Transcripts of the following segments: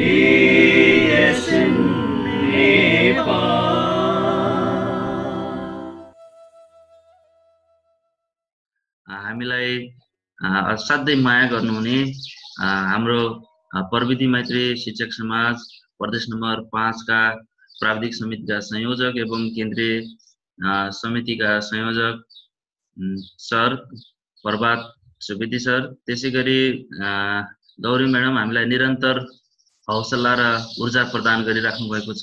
ASN Nepal. हामीलाई असाध्यै माया गर्नुहुने हाम्रो प्रविधि मैत्री शिक्षक समाज प्रदेश नम्बर 5 का प्राविधिक समितिका संयोजक एवं केन्द्रीय समितिका संयोजक सर प्रभात सुवेदी सर, त्यसैगरी गौरी म्याडम हामीलाई निरन्तर हौसला र ऊर्जा प्रदान गरिराख्नु भएको छ।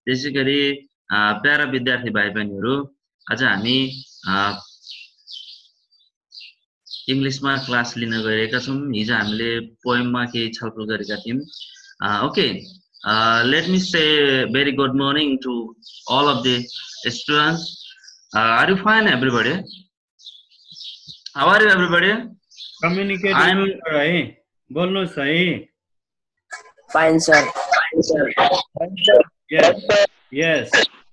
त्यसैगरी प्यारा विद्यार्थी भाइ बहिनीहरू, आज हामी इंग्लिशमा क्लास लिन गएका छौं। हिजो हामीले पोएममा केही छलफल गरेका थियौं। Okay, let me say very good morning to all of the students. Are you fine, everybody? How are you, everybody? Communicate. Right? Bolno sahi. Fine, sir. Fine, sir. Fine, sir. Yes. Yes.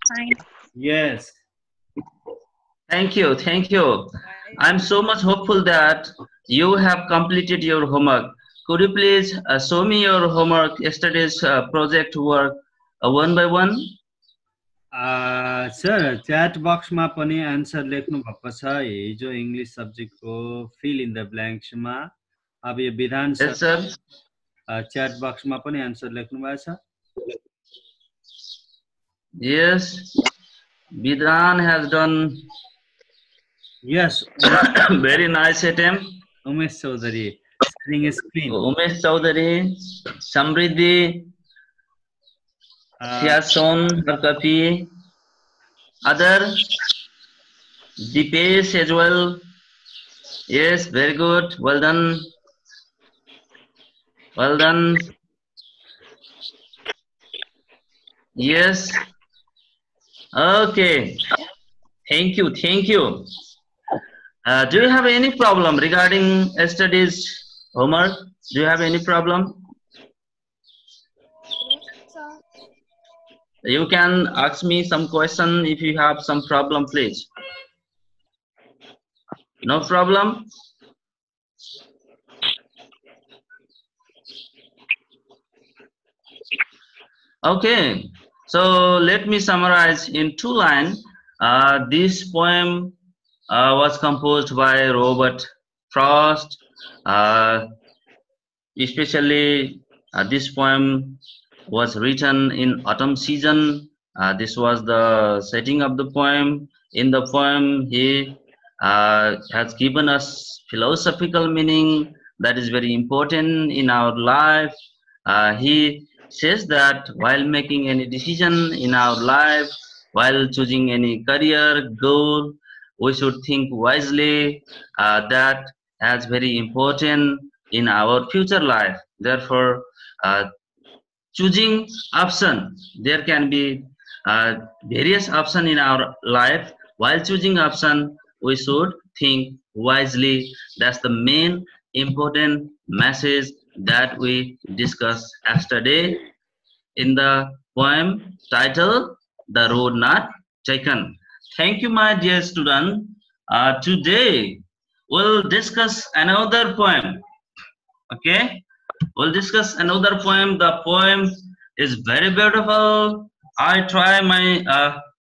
Fine. Yes. Thank you. Thank you. I'm so much hopeful that you have completed your homework. Could you please show me your homework, yesterday's project work, one by one? Sir, chat box ma pani answer लेख्नु भएको छ। हिजो English subject को fill in the blanks मा अब यो विधान Yes, sir. chat box मा पनि answer लेख्नु भएको छ। Yes, Vidhan has done. Yes. Very nice attempt. Umesh Chaudhary sharing screen. Umesh Chaudhary, Samriddhi, she has shown her copy. Other, Dipesh as well. Yes, very good. Well done. Well done. Yes. Okay. Thank you. Thank you. Do you have any problem regarding yesterday's homework? Do you have any problem? You can ask me some question if you have some problem, please. No problem? Okay, so let me summarize in 2 lines. This poem was composed by Robert Frost. Especially this poem was written in autumn season. This was the setting of the poem. In the poem, he has given us philosophical meaning that is very important in our life. He says that while making any decision in our life, while choosing any career goal, we should think wisely. That is very important in our future life. Therefore, choosing option, there can be various options in our life. While choosing option, we should think wisely. That's the main important message that we discussed yesterday in the poem titled The Road Not Taken. Thank you, my dear student. Today we'll discuss another poem. Okay, we'll discuss another poem. The poem is very beautiful. I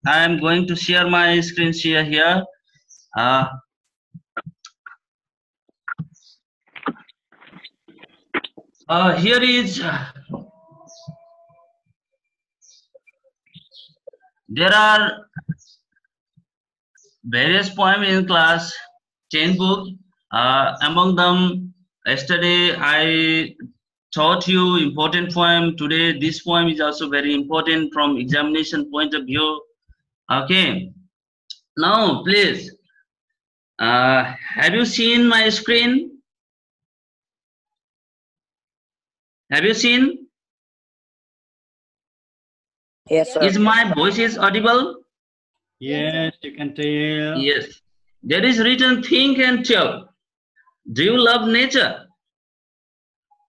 am going to share my screen share here. Here is. There are various poems in class 10 book. Among them, yesterday I taught you important poem. Today this poem is also very important from examination point of view. Okay, now please, have you seen my screen? Have you seen? Yes, sir. Is my voice is audible? Yes, you can tell. Yes. There is written, think and tell. Do you love nature?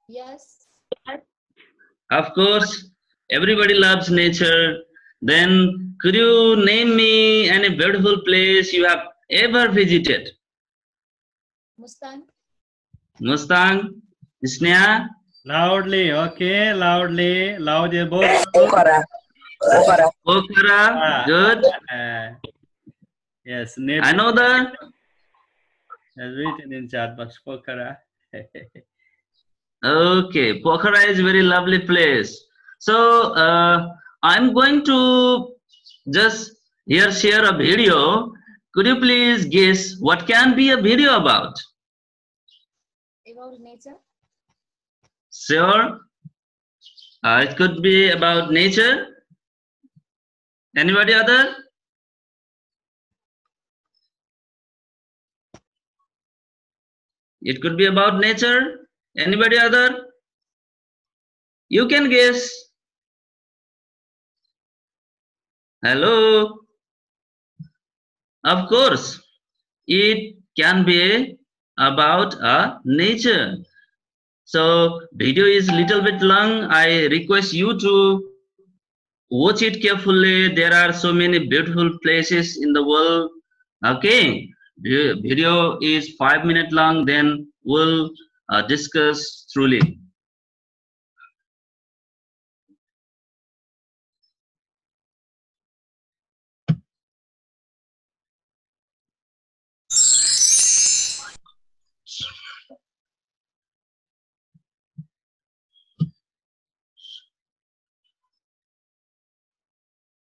Yes. Of course, everybody loves nature. Then could you name me any beautiful place you have ever visited? Mustang. Mustang, Sneha, Loudly, okay, loudly, loud both. Pokhara. Pokhara. Pokhara. Good. Yes, I know that. has written in chat box Pokhara. Okay, Pokhara is a very lovely place. So I'm going to just here share a video. Could you please guess what can be a video about? About nature. Sure. It could be about nature. Anybody other? It could be about nature. Anybody other? You can guess. Hello. Of course, it can be about nature. So video is little bit long. I request you to watch it carefully. There are so many beautiful places in the world. Okay, video is 5 minutes long. Then we'll discuss truly.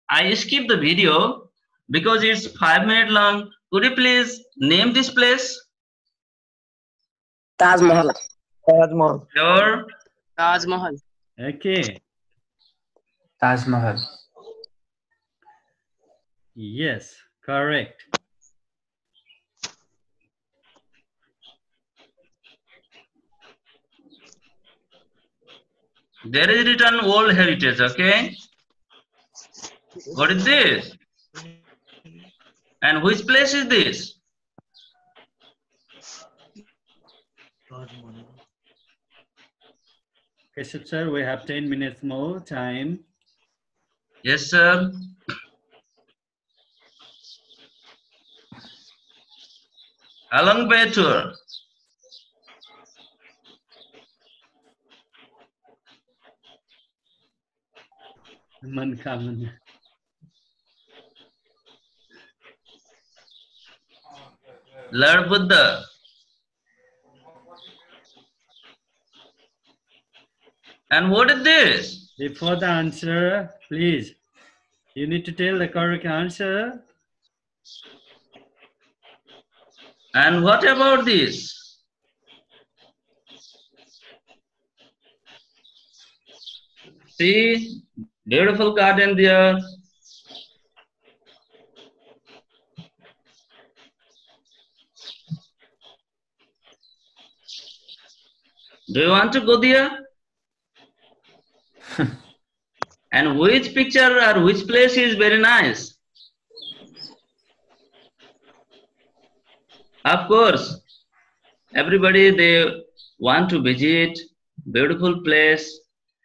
I skipped the video because it's 5 minutes long. Could you please name this place? Taj Mahal. Taj Mahal. Sure. Taj Mahal. Okay. Taj Mahal. Yes, correct. There is written World Heritage, okay? What is this? And which place is this? Okay, sir, we have 10 minutes more time. Yes, sir. Along Bay tour. Mankaman. Lord Buddha. And what is this? Before the answer, please, you need to tell the correct answer. And what about this? See, beautiful garden there. Do you want to go there? And which picture or which place is very nice? Of course, everybody they want to visit beautiful place.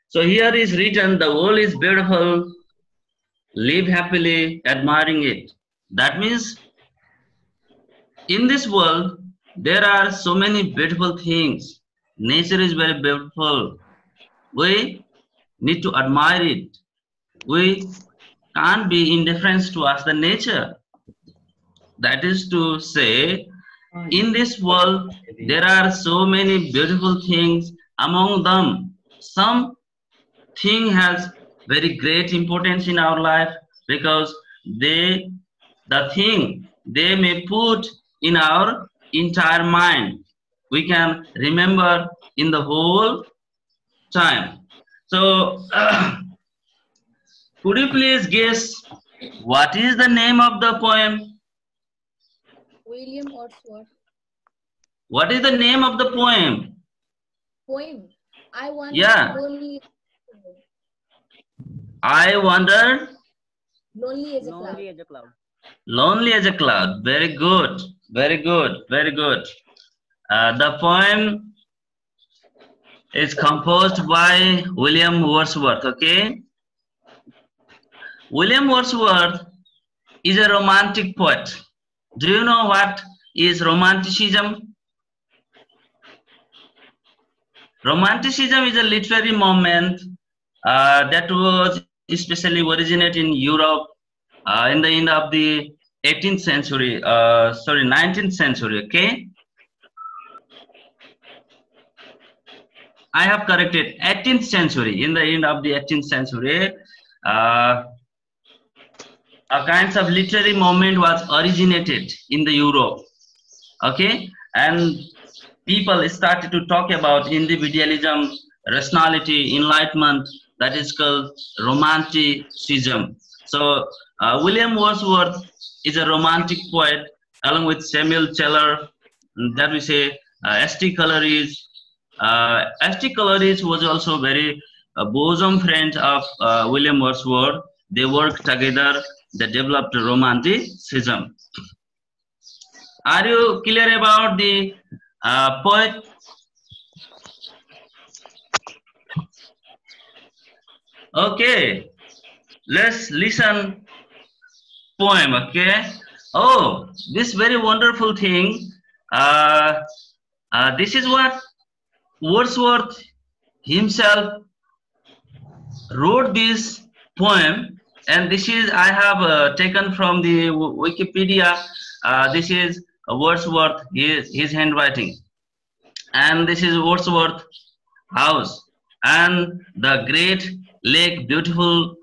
So here is written, the world is beautiful, live happily, admiring it. That means in this world, there are so many beautiful things. Nature is very beautiful. We need to admire it. We can't be indifferent towards the nature. That is to say, in this world, there are so many beautiful things. Among them, some thing has very great importance in our life because the thing they may put in our entire mind. We can remember in the whole time. So, could you please guess what is the name of the poem? William Wordsworth. What is the name of the poem? Poem. I wonder. Yeah. I wonder. Lonely as a cloud. Lonely as a cloud. Lonely as a cloud. Very good. Very good. Very good. The poem is composed by William Wordsworth. Okay. William Wordsworth is a romantic poet. Do you know what is romanticism? Romanticism is a literary movement that was especially originated in Europe in the end of the 18th century, 19th century, okay? I have corrected, 18th century, in the end of the 18th century, a kinds of literary movement was originated in the Europe, okay? And people started to talk about individualism, rationality, enlightenment, that is called romanticism. So William Wordsworth is a romantic poet, along with Samuel Taylor, that we say S.T. Coleridge. S.T. Coleridge was also very bosom friend of William Wordsworth. They worked together, they developed romanticism. Are you clear about the poet? Okay, let's listen poem, okay? Oh, this very wonderful thing. This is what Wordsworth himself wrote this poem, and this is I have taken from the Wikipedia. This is Wordsworth, his handwriting, and this is Wordsworth house and the great lake, beautiful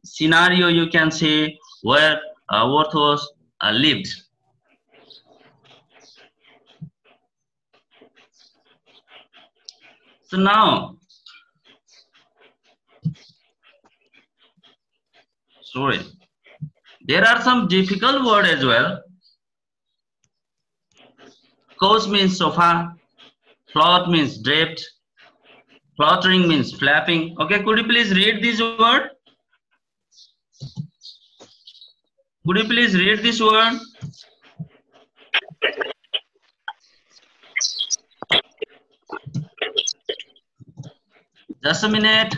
scenario you can see where Wordsworth lived. So now, sorry, there are some difficult words as well. Couch means sofa, float means draped, fluttering means flapping. Okay, could you please read this word? Could you please read this word? Just a minute.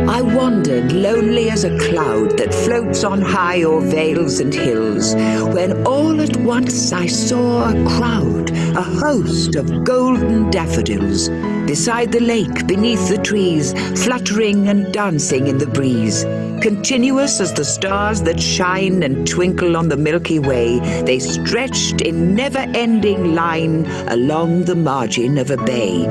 I wandered lonely as a cloud that floats on high o'er vales and hills, when all at once I saw a crowd, a host of golden daffodils, beside the lake, beneath the trees, fluttering and dancing in the breeze. Continuous as the stars that shine and twinkle on the Milky Way, they stretched in never-ending line along the margin of a bay.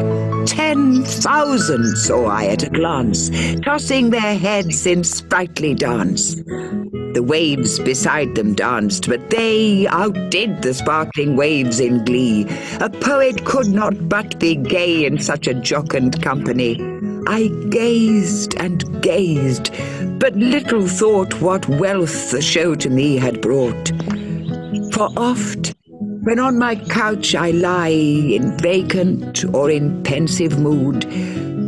10,000 saw I at a glance, tossing their heads in sprightly dance. The waves beside them danced, but they outdid the sparkling waves in glee. A poet could not but be gay in such a jocund company. I gazed and gazed, but little thought what wealth the show to me had brought. For oft, when on my couch I lie in vacant or in pensive mood,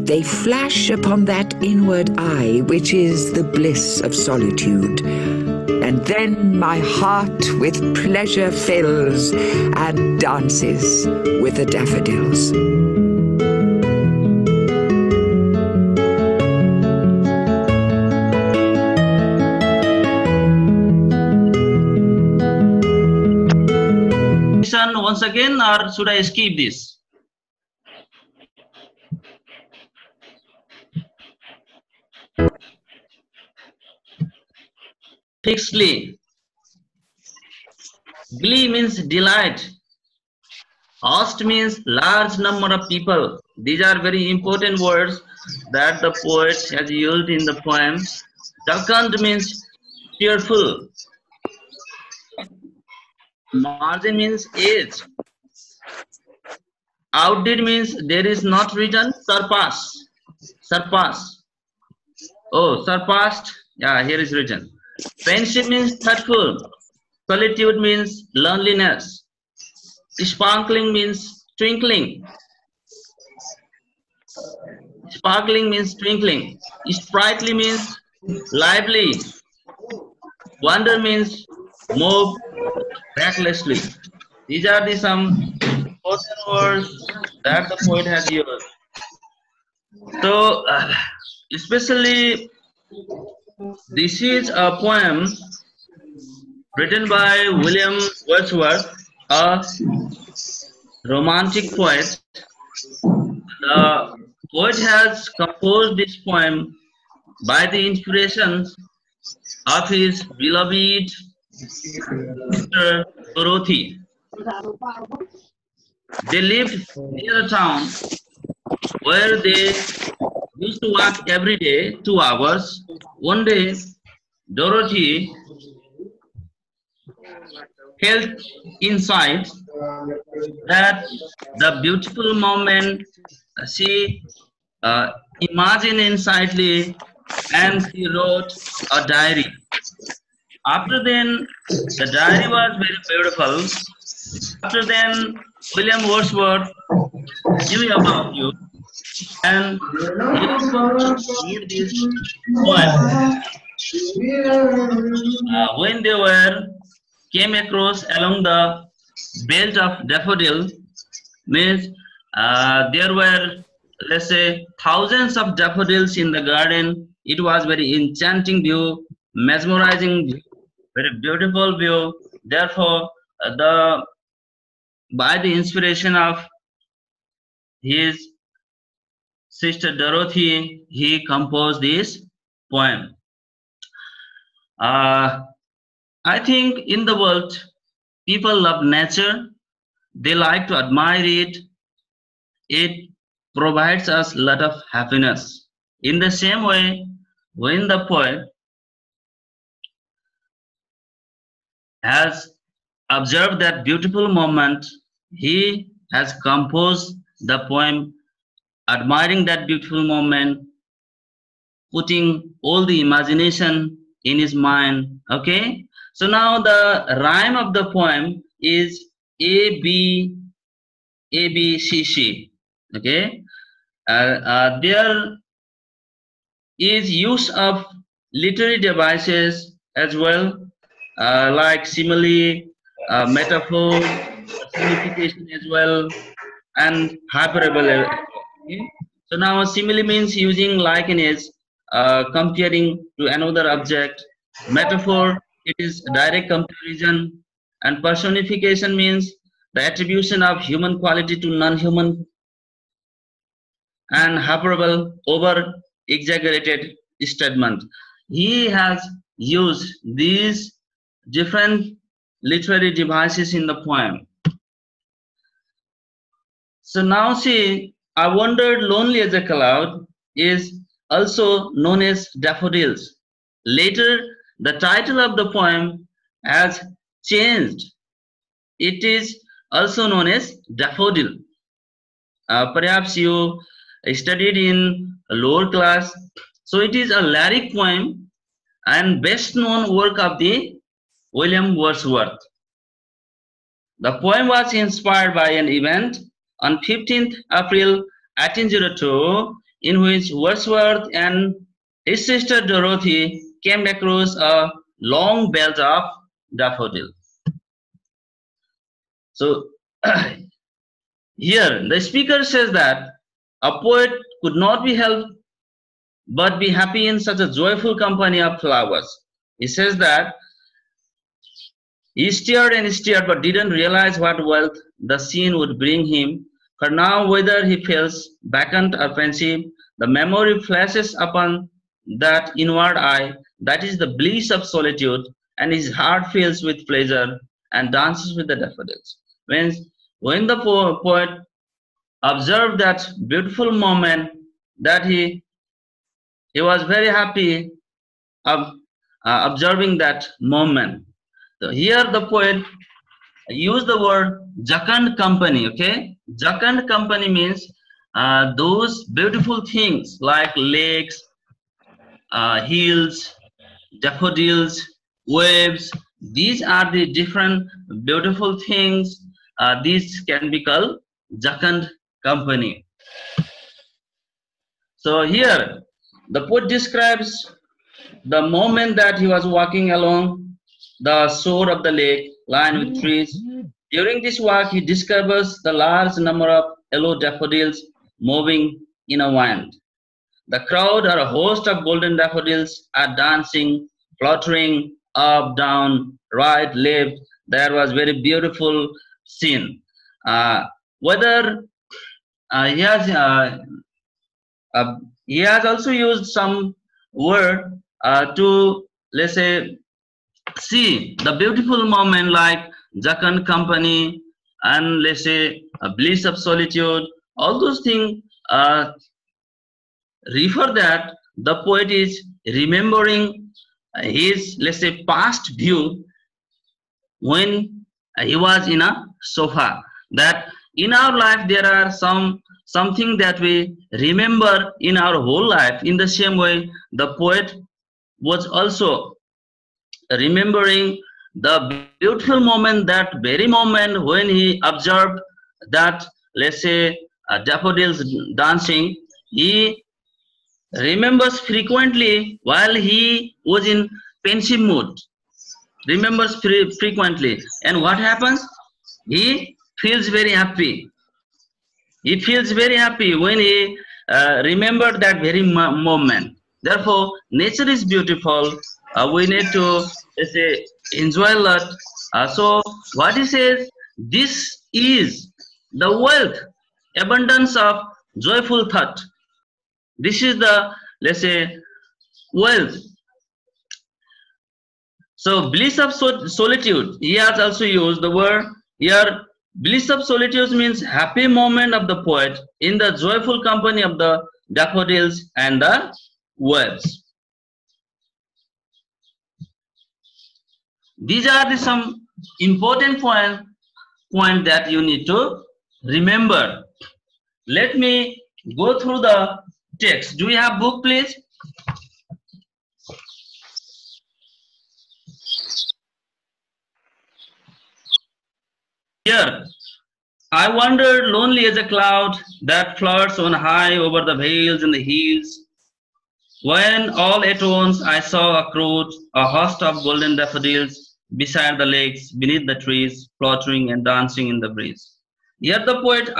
they flash upon that inward eye which is the bliss of solitude. And then my heart with pleasure fills and dances with the daffodils. Listen once again, or should I skip this? Fixedly. Glee means delight. Host means large number of people. These are very important words that the poet has used in the poem. Jocund means cheerful. Margin means age. Outdid means there is not written. Surpass. Surpass. Oh, surpassed. Yeah, here is written. Pensive means thoughtful. Solitude means loneliness. Sparkling means twinkling. Sparkling means twinkling. Sprightly means lively. Wonder means move recklessly. These are the some important words that the poet has used. So Especially, this is a poem written by William Wordsworth, a romantic poet. The poet has composed this poem by the inspiration of his beloved sister Dorothy. They lived near a town where they used to walk every day 2 hours. One day, Dorothy felt inside that the beautiful moment she imagined insidely, and she wrote a diary. After then, the diary was very beautiful. After then, William Wordsworth knew about you, and he wrote this poem. When they came across along the belt of daffodil, means there were, let's say, thousands of daffodils in the garden. It was very enchanting view, mesmerizing view, very beautiful view. Therefore, by the inspiration of his sister Dorothy, he composed this poem. I think in the world, people love nature. They like to admire it. It provides us a lot of happiness. In the same way, when the poet has observed that beautiful moment, he has composed the poem admiring that beautiful moment, putting all the imagination in his mind. Okay, so now the rhyme of the poem is A B C C. Okay, there is use of literary devices as well, like simile, metaphor, signification as well, and hyperbole. Okay? So now simile means using likeness, comparing to another object. Metaphor, it is direct comparison, and personification means the attribution of human quality to non-human, and hyperbole, over exaggerated statement. He has used these different literary devices in the poem. So now see, I wandered lonely as a cloud is also known as daffodils. Later, the title of the poem has changed. It is also known as daffodil. Perhaps you studied in a lower class. So it is a lyric poem and best known work of the William Wordsworth. The poem was inspired by an event on 15th April 1802 in which Wordsworth and his sister Dorothy came across a long belt of daffodil. So here the speaker says that a poet could not be helped but be happy in such a joyful company of flowers. He says that he stared and stared but didn't realize what wealth the scene would bring him. For now, whether he feels vacant or pensive, the memory flashes upon that inward eye, that is the bliss of solitude, and his heart fills with pleasure and dances with the daffodils. When the poet observed that beautiful moment, that he was very happy of observing that moment. So here the poet used the word jocund company. Okay, jocund company means those beautiful things like lakes, hills, daffodils, waves. These are the different beautiful things. These can be called jocund company. So here the poet describes the moment that he was walking along the shore of the lake lined with trees. During this walk, he discovers the large number of yellow daffodils moving in a wind. The crowd or a host of golden daffodils are dancing, fluttering up, down, right, left. There was very beautiful scene. Whether he has also used some word to, let's say, see the beautiful moment like jocund company and, let's say, a bliss of solitude. All those things refer that the poet is remembering his, let's say, past view when he was in a sofa. That in our life there are something that we remember in our whole life. In the same way, the poet was also remembering the beautiful moment, that very moment when he observed that, let's say, daffodils dancing. He remembers frequently while he was in pensive mood. Remembers frequently, and what happens? He feels very happy. He feels very happy when he remembered that very moment. Therefore, nature is beautiful. We need to, let's say, enjoy a lot. So what he says, this is the wealth, abundance of joyful thought. This is the, let's say, wealth. So bliss of solitude, he has also used the word here. Bliss of solitude means happy moment of the poet in the joyful company of the daffodils and the waves. These are the some important point that you need to remember. Let me go through the text. Do you have book, please? Here, I wandered lonely as a cloud that floats on high over the vales and the hills, when all at once I saw a crowd, a host of golden daffodils beside the lakes, beneath the trees, fluttering and dancing in the breeze. Here the poet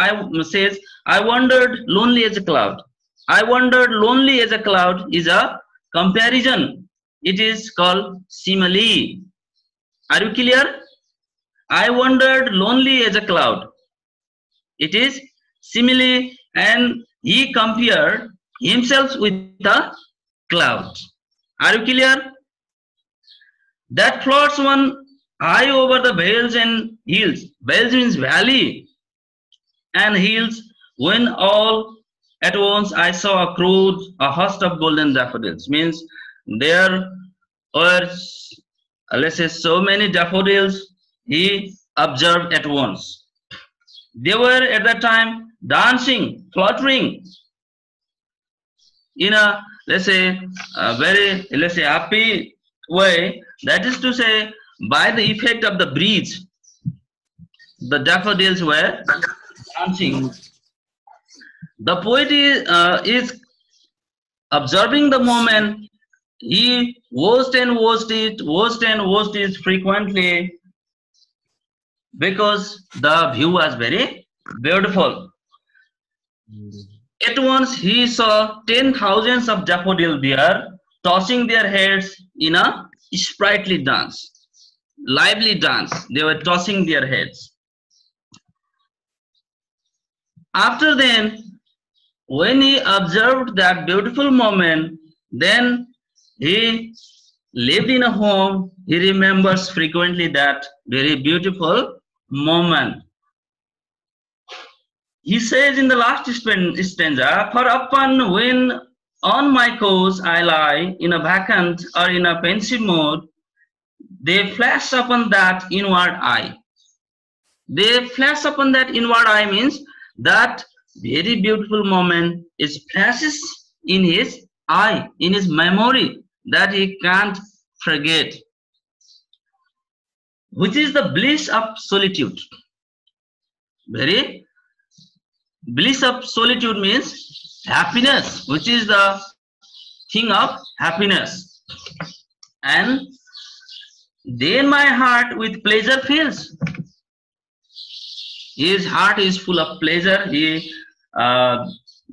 says, I wandered lonely as a cloud. I wandered lonely as a cloud is a comparison. It is called simile. Are you clear? I wandered lonely as a cloud. It is simile, and he compared himself with a cloud. Are you clear? That floats one high over the vales and hills. Vales means valley, and hills, when all at once I saw a crowd, a host of golden daffodils. Means there were, let's say, so many daffodils he observed at once. They were at that time dancing, fluttering in a, let's say, a very, let's say, happy way. That is to say, by the effect of the breeze, the daffodils were dancing. The poet is observing the moment. He watched and watched it frequently, because the view was very beautiful. At once he saw 10,000s of daffodils there, tossing their heads in a sprightly dance, lively dance. They were tossing their heads. After then, when he observed that beautiful moment, then he lived in a home. He remembers frequently that very beautiful moment. He says in the last stanza, for often when on my couch I lie in a vacant or in a pensive mood, they flash upon that inward eye. They flash upon that inward eye means that very beautiful moment is flashes in his eye, in his memory, that he can't forget, which is the bliss of solitude. Very bliss of solitude means happiness, which is the thing of happiness. And then my heart with pleasure fills. His heart is full of pleasure. He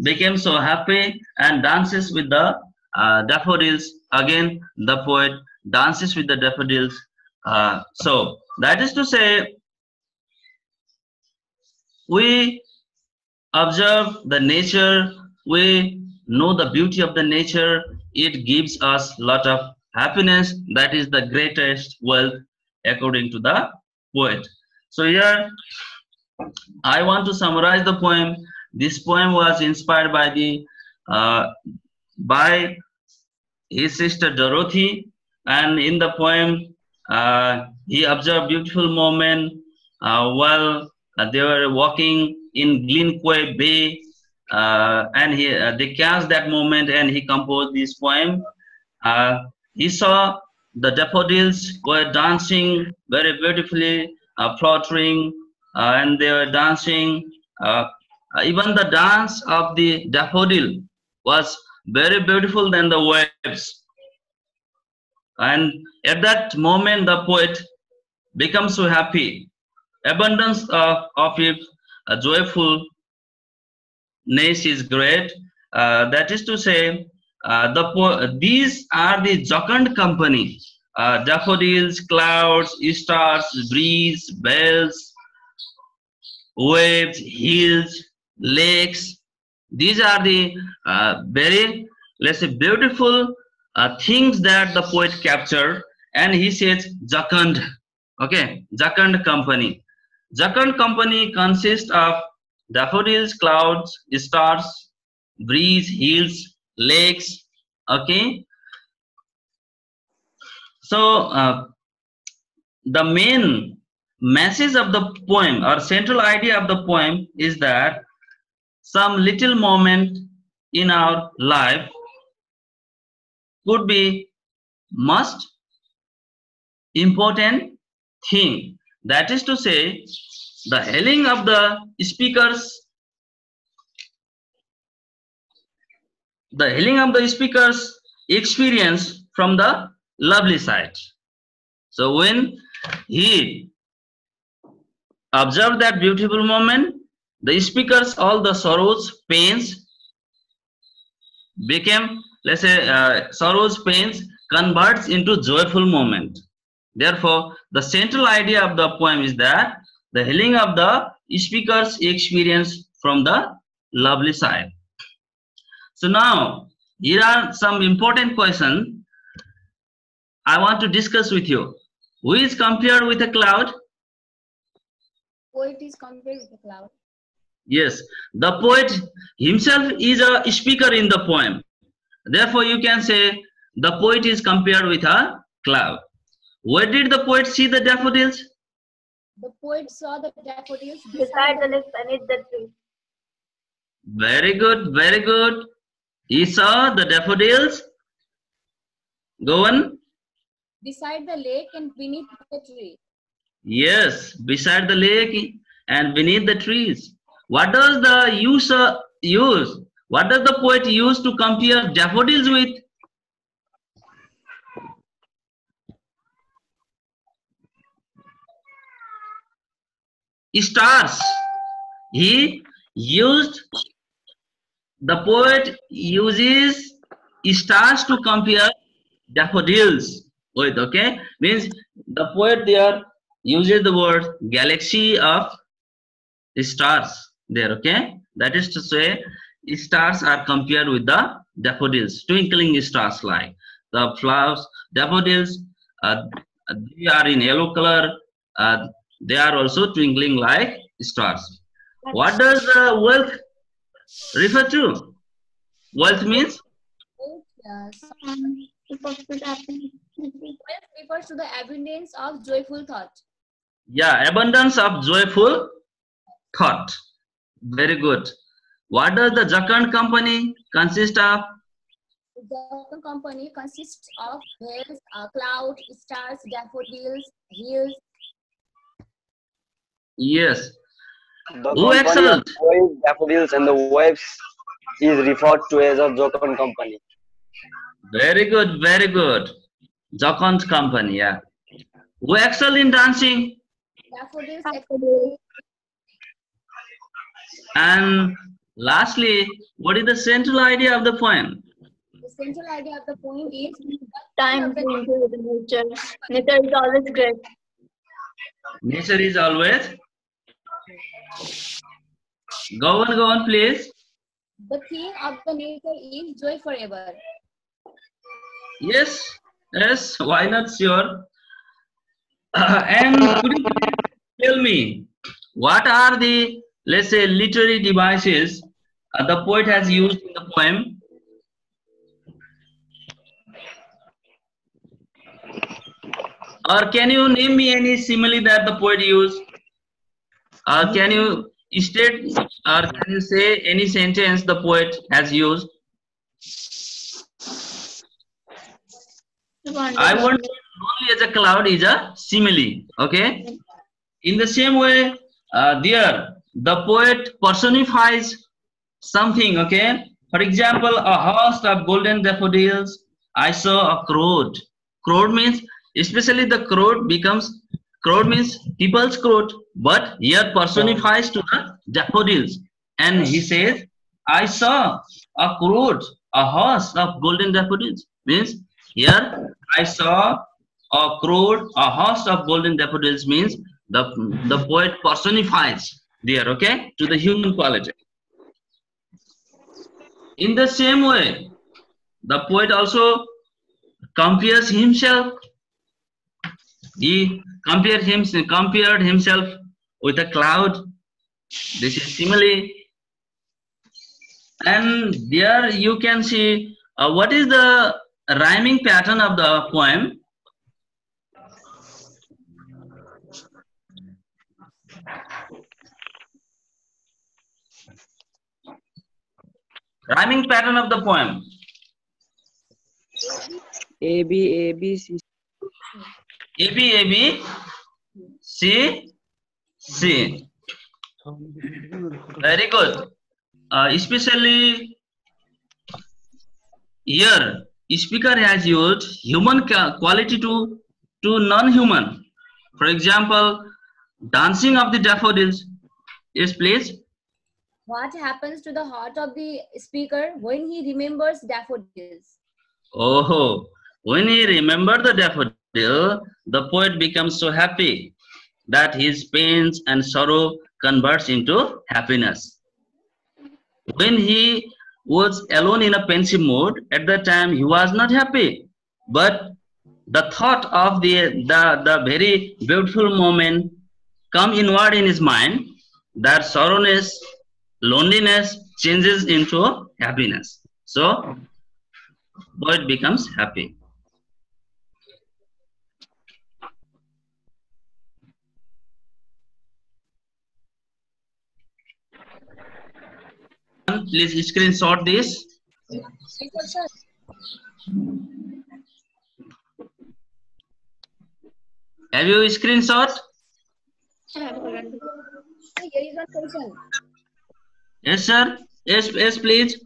became so happy and dances with the daffodils. Again, the poet dances with the daffodils. So that is to say, we observe the nature, we know the beauty of the nature. It gives us lot of happiness. That is the greatest wealth according to the poet. So here I want to summarize the poem. This poem was inspired by his sister Dorothy, and in the poem he observed beautiful moment while they were walking in Glencoe Bay, and they catch that moment, and he composed this poem. He saw the daffodils were dancing very beautifully, fluttering, and they were dancing. Even the dance of the daffodil was very beautiful than the waves. And at that moment, the poet becomes so happy. Abundance of it, joyfulness is great. That is to say, these are the jocund company: daffodils, clouds, stars, breeze, bells, waves, hills, lakes. These are the very, let's say, beautiful things that the poet captured, and he says jocund. Okay, jocund company. Jocund company consists of daffodils, clouds, stars, breeze, hills, lakes. Okay, so the main message of the poem, or central idea of the poem, is that some little moment in our life could be most important thing. That is to say, the hailing of the speakers, experience from the lovely side. So when he observed that beautiful moment, the speakers, all the sorrows, pains became, let's say, sorrows, pains converts into joyful moment. Therefore, the central idea of the poem is that the healing of the speaker's experience from the lovely side. So now, here are some important questions I want to discuss with you. Who is compared with a cloud? Poet is compared with a cloud. Yes, the poet himself is a speaker in the poem. Therefore, you can say the poet is compared with a cloud. Where did the poet see the daffodils? The poet saw the daffodils beside the lake beneath the tree. Very good, very good. He saw the daffodils. Go on. Beside the lake and beneath the tree. Yes, beside the lake and beneath the trees. What does the user use? What does the poet use to compare daffodils with? Stars. The poet uses stars to compare daffodils with, okay? Means the poet there uses the word galaxy of stars there, okay? That is to say, stars are compared with the daffodils, twinkling stars like the flowers. Daffodils, they are in yellow color. They are also twinkling like stars. What does wealth refer to? Wealth means? Wealth refers to the abundance of joyful thought. Yeah, abundance of joyful thought. Very good. What does the jocund company consist of? The jocund company consists of hills, clouds, stars, daffodils, hills. Yes. The Who excels? Daffodils and the waves is referred to as a jocund company. Very good, very good. Jocund company, yeah. Who excel in dancing? Daffodils. And Lastly, what is the central idea of the poem? The central idea of the poem is Time to enjoy the nature. Nature is always great. Nature is always. Go on, please. the theme of the nature is joy forever. Yes, why not? Sure. And could you tell me what are the, let's say, literary devices the poet has used in the poem? Or can you name me any simile that the poet used? Can you state or can you say any sentence the poet has used? I want only as a cloud is a simile. Okay. In the same way, there the poet personifies something. Okay. For example, a host of golden daffodils. I saw a crowd. Crowd means, especially the crowd means people's crowd, but here personifies to the daffodils. And he says, I saw a crowd, a host of golden daffodils. Means here I saw a crowd, a host of golden daffodils means the poet personifies there, okay, to the human quality. In the same way, the poet also compares himself. He compared himself with a cloud. This is simile. And there you can see what is the rhyming pattern of the poem. Rhyming pattern of the poem. A B C. A B C C. Very good. Especially here, speaker has used human quality to non-human. For example, dancing of the daffodils. Yes, please. What happens to the heart of the speaker when he remembers daffodils? Oh, when he remembers the daffodil, the poet becomes so happy that his pains and sorrow converts into happiness. When he was alone in a pensive mood, at that time he was not happy, but the thought of the very beautiful moment come inward in his mind, that sorrowness, loneliness changes into happiness. So poet becomes happy. Please screenshot this. Have you screenshot? Here is one question. Yes, sir. Yes, please.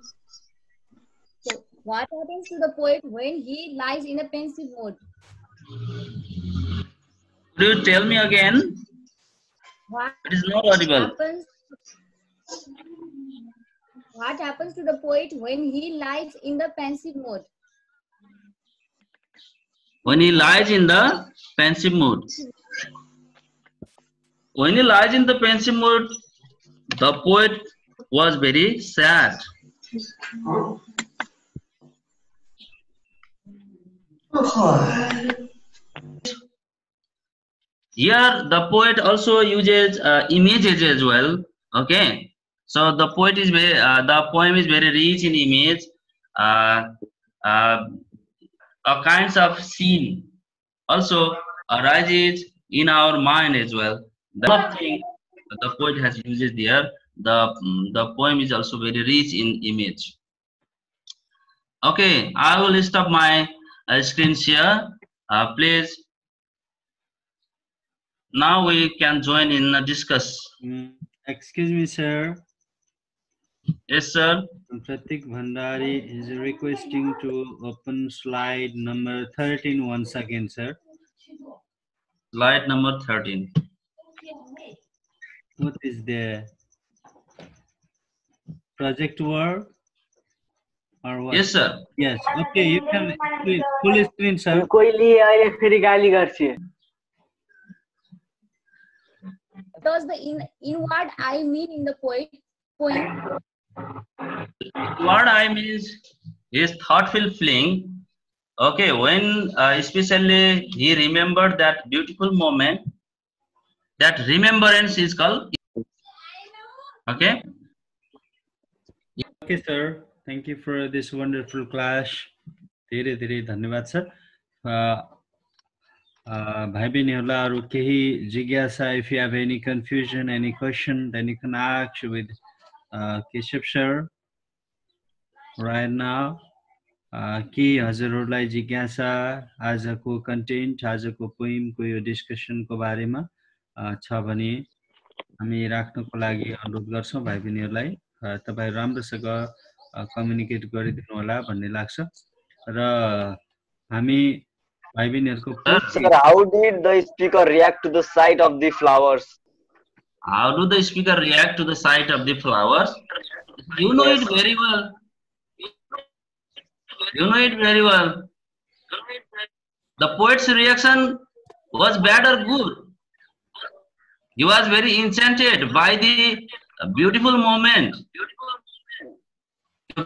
So, what happens to the poet when he lies in a pensive mood? Could you tell me again? What It is not audible. What happens to the poet when he lies in the pensive mood? When he lies in the pensive mood. When he lies in the pensive mood, the poet was very sad. Here, the poet also uses images as well. Okay, so the poet is very, the poem is very rich in image. A kinds of scene also arises in our mind as well. The thing the poet has used there, the poem is also very rich in image. Okay, I will stop my screen share. Please, now we can join in discuss. Excuse me, sir. Yes, sir. Pratik Bhandari is requesting to open slide number 13 once again, sir. Slide number 13. What is there? project work or what? Yes, sir. Yes. Okay, you can full screen, sir. कोइली अहिले फेरि गाली गर्छ Does the inward eye mean in the poem? What I mean is thoughtful feeling. Okay, when especially he remembered that beautiful moment, that remembrance is called. Okay. Okay, sir. Thank you for this wonderful class. धेरै धेरै धन्यवाद sir. भाइ बहिनीहरूलाई अरु केही जिज्ञासा, if you have any confusion, any question, then you can ask with Keshav sir right now. के हजुरहरूलाई जिज्ञासा आजको कन्टेन्ट, आजको पोइमको यो डिस्कसनको बारेमा छ भने हामी राख्नको लागि अनुरोध गर्छौं भाइ बहिनीहरूलाई. तपाईहरु राम्रोसँग कम्युनिकेट गरिदिनु होला भन्ने लाग्छ र हामी भाइ बहिनीहरुको. Sir, how did the speaker react to the sight of the flowers? How do the speaker react to the sight of the flowers? You know it very well. You know it very well. The poet's reaction was bad or good. He was very enchanted by the beautiful moment.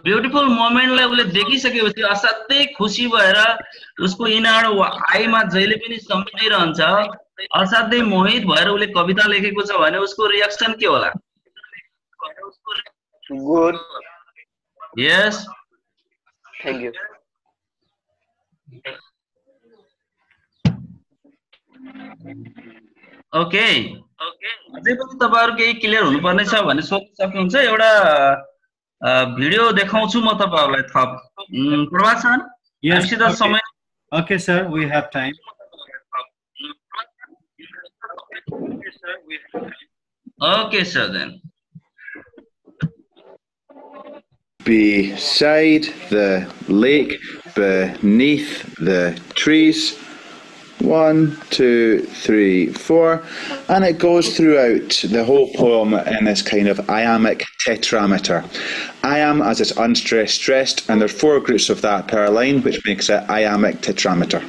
Beautiful moment लाई उले देखिसकेपछि असाध्यै खुसी भएर उसको इनार आईमा जहिले पनि सम्झिरहन्छ, असाध्यै मोहित भएर उले कविता लेखेको छ भने उसको रिएक्सन के होला? Good. Yes. Thank you. Okay. अझै पनि तपाईहरु केही क्लियर हुनुपर्ने छ भने सोध्न सक्नुहुन्छ. एउटा भिडियो देखाउँछु म तपाईहरुलाई थप. प्रभात सर, हामीसित समय. Okay sir, we have time. Okay sir, then. Beside the lake, beneath the trees. 1, 2, 3, 4, and it goes throughout the whole poem in this kind of iambic tetrameter. Iam as it's unstressed, stressed, and there's 4 groups of that per line, which makes it iambic tetrameter.